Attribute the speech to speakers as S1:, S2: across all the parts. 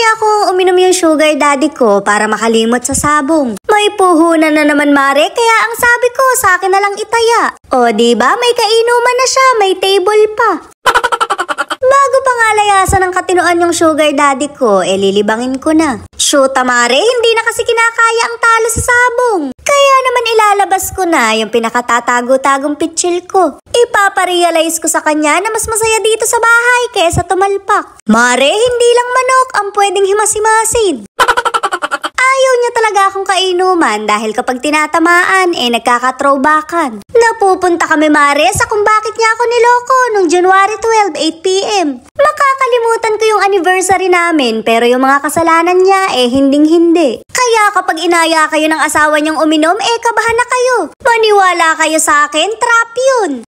S1: Kaya ko uminom yung sugar daddy ko para makalimot sa sabong. May puhunan na naman mare, kaya ang sabi ko sa akin na lang itaya. O diba may kainuman na siya, may table pa. Bago pa nga layasan ng katinoan yung sugar daddy ko, lilibangin ko na. Shoot mare, hindi na kasi kinakaya ang talo sa sabong. Kaya naman ilalabas ko na yung pinakatatago-tagong pitchil ko. Ipaparealize ko sa kanya na mas masaya dito sa bahay kaysa tumalpak. Mare, hindi lang manok ang pwedeng himasimasin. Ayaw niya talaga akong kainuman dahil kapag tinatamaan, nagkaka-throwbackan. Napupunta kami mare sa kung bakit niya ako niloko nung January 12, 8 p.m. Makakalimutan ko yung anniversary namin pero yung mga kasalanan niya hinding-hindi. Kaya kapag inaya kayo ng asawa niyang uminom, kabahan na kayo. Maniwala kayo sa akin, trap yun.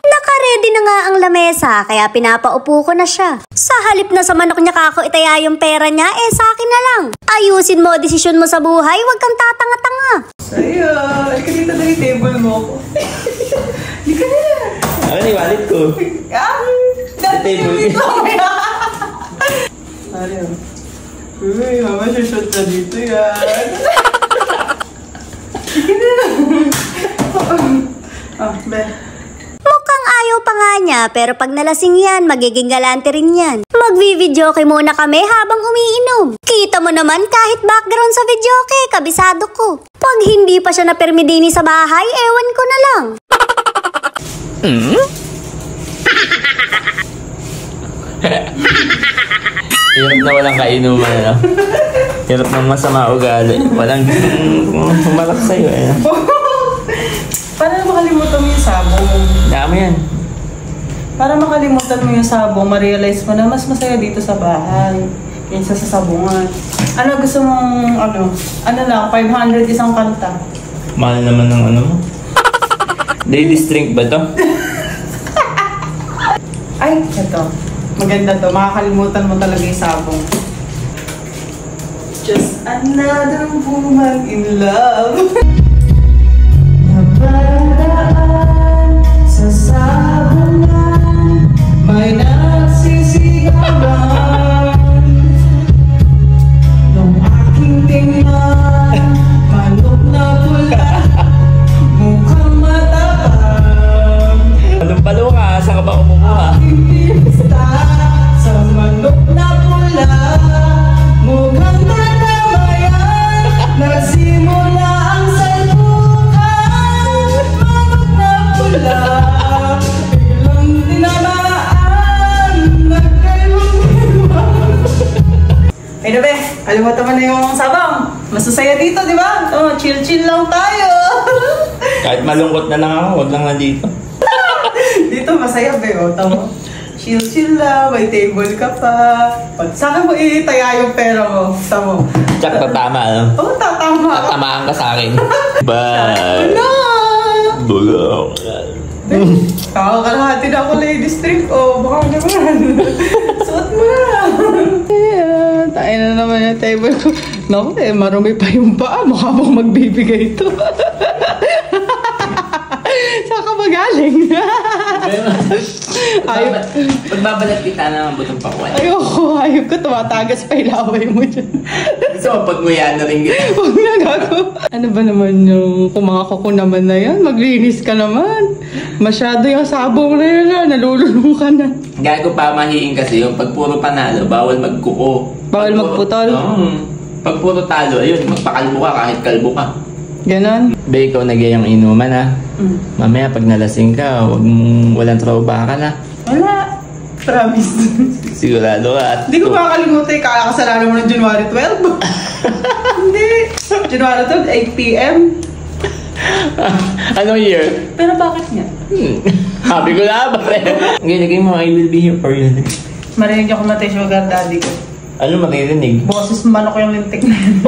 S1: Naka-ready na nga ang lamesa kaya pinapaupo ko na siya. Sa halip na sa manok niya kako itaya yung pera niya, sa akin na lang. Ayusin mo desisyon mo sa buhay, wag kang tatanga-tanga.
S2: Sayo, halika dito na yung table mo ko. Halika na.
S3: Ano yung wallet ko? Sa table ko.
S2: Ayaw. Uy, mama, shoot na dito yan. Halika na.
S1: Mukhang ayaw pa nga niya, pero pag nalasing yan, magiging galante rin yan. Magvi-videoke muna kami habang umiinom. Kita mo naman kahit background sa videoke, kabisado ko. Pag hindi pa siya napermidini sa bahay, ewan ko na lang.
S3: Hirap na walang kainuman, ano? Hirap ng masama ugali. Walang humalak sa'yo,
S2: Para makalimutan mo yung sabong.
S3: Dami yan.
S2: Para makalimutan mo yung sabong, ma-realize mo na mas masaya dito sa bahay. Kaysa sa sabungan. Ano gusto mong, ano lang, 500 isang kanta?
S3: Mahal naman ng ano mo. Ladies drink ba to?
S2: Ay, ito. Maganda to. Makakalimutan mo talaga yung sabong. Just another woman in love. Napadaan sa sabungan, may nagsisigawan. Nung aking tingnan, manok na pula, mukhang matapang.
S3: Palong-palo ka, saan ka ba kumukuha?
S2: Pista sa manok na pula, mukhang tatamayan. Nagsimula ang salpukan, manok na pula, biglang tinamaan, nagkaibang-ibang. Ay nabe, kalimutan mo na yung sabang. Masasaya dito, di ba? Chill-chill lang tayo.
S3: Kahit malungkot na lang ako, wag lang nandito.
S2: Dito masaya be, tama. Chill-chill lang, may table ka pa. Pag saan mo itaya yung pera mo, tama.
S3: Tsak, tatama, ano?
S2: Oo, tatama.
S3: Tatamaan ka sa akin. Bye!
S2: No!
S3: Bulong!
S2: Kakakalahati na ako ladies trip. Baka naman. Suot mo na. Tayo na naman yung table ko. Naku, marumi pa yung paa. Mukha bang magbibigay ito. Saan ka magaling?
S3: Pagbabalat kita na ang butong pakuan.
S2: Ayoko ko. Tumatagas pa ilaway mo dyan.
S3: Gusto mo pagmuya na rin kita.
S2: Huwag na gago. Ano ba naman yung kumaka ko naman na yan? Maglinis ka naman. Masyado yung sabong na yun. Nalulunong ka na.
S3: Gago pa mahiing kasi yung pag puro panalo, bawal magkuko.
S2: Bawal magputol?
S3: Pag puro talo, ayun, magpakalbo ka kahit kalbo ka.
S2: Ganon?
S3: Be, ikaw nagyayang inuman ha. Mamaya pag nalasing ka, walang trabaho ka na.
S2: Wala. Promise.
S3: Sigurado ka.
S2: Hindi ko makakalimutan yung kakasalanan mo ng January 12. Hindi. January 12, 8 p.m.
S3: Anong year?
S2: Pero bakit nga?
S3: Happy ko na ba? Okay, lagay mo, I will be here for you.
S2: Marinig ako matay sugar daddy ko.
S3: Ano maririnig?
S2: Boses manok yung lintik na yan.